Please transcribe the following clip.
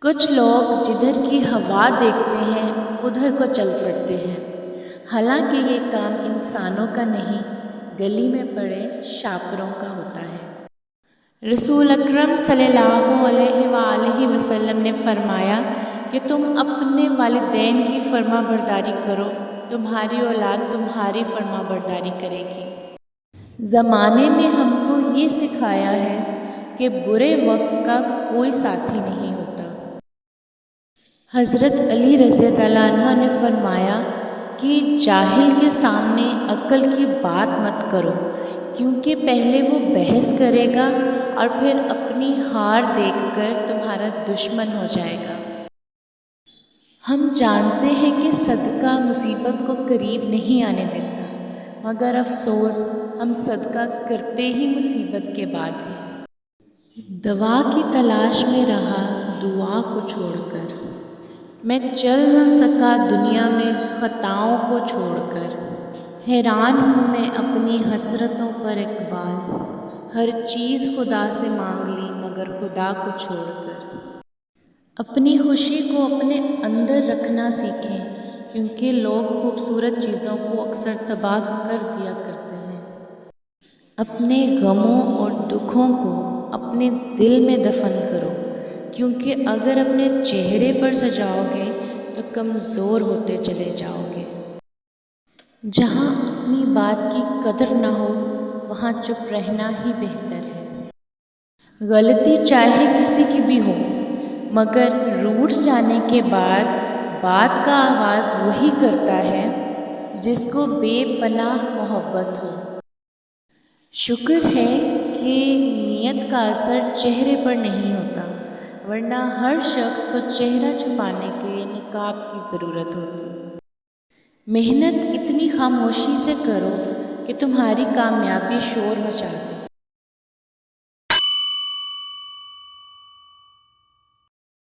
کچھ لوگ جدھر کی ہوا دیکھتے ہیں ادھر کو چل پڑتے ہیں، حالانکہ یہ کام انسانوں کا نہیں، گلی میں پڑے شاپروں کا ہوتا ہے۔ رسول اکرم صلی اللہ علیہ وآلہ وسلم نے فرمایا کہ تم اپنے والدین کی فرما برداری کرو، تمہاری اولاد تمہاری فرما برداری کرے گی۔ زمانے نے ہم کو یہ سکھایا ہے کہ برے وقت کا کوئی ساتھی نہیں ہوتا۔ حضرت علی رضی اللہ عنہ نے فرمایا کہ جاہل کے سامنے عقل کی بات مت کرو، کیونکہ پہلے وہ بحث کرے گا اور پھر اپنی ہار دیکھ کر تمہارا دشمن ہو جائے گا۔ ہم جانتے ہیں کہ صدقہ مصیبت کو قریب نہیں آنے دیتا، مگر افسوس ہم صدقہ کرتے ہی مصیبت کے بعد ہیں۔ دوا کی تلاش میں رہا دعا کو چھوڑ کر، میں چل نہ سکا دنیا میں خطاؤں کو چھوڑ کر، حیران ہوں میں اپنی حسرتوں پر اقبال، ہر چیز خدا سے مانگ لی مگر خدا کو چھوڑ کر۔ اپنی خوشی کو اپنے اندر رکھنا سیکھیں، کیونکہ لوگ خوبصورت چیزوں کو اکثر تباہ کر دیا کرتے ہیں۔ اپنے غموں اور دکھوں کو اپنے دل میں دفن کرو، کیونکہ اگر اپنے چہرے پر سجاؤ گے تو کمزور ہوتے چلے جاؤ گے۔ جہاں اپنی بات کی قدر نہ ہو وہاں چپ رہنا ہی بہتر ہے۔ غلطی چاہے کسی کی بھی ہو، مگر روٹھ جانے کے بعد بات کا آغاز وہی کرتا ہے جس کو بے پناہ محبت ہو۔ شکر ہے کہ نیت کا اثر چہرے پر نہیں ہوتا، ورنہ ہر شخص کو چہرہ چھپانے کے لیے نقاب کی ضرورت ہوتی۔ محنت اتنی خاموشی سے کرو کہ تمہاری کامیابی شور مچا دے۔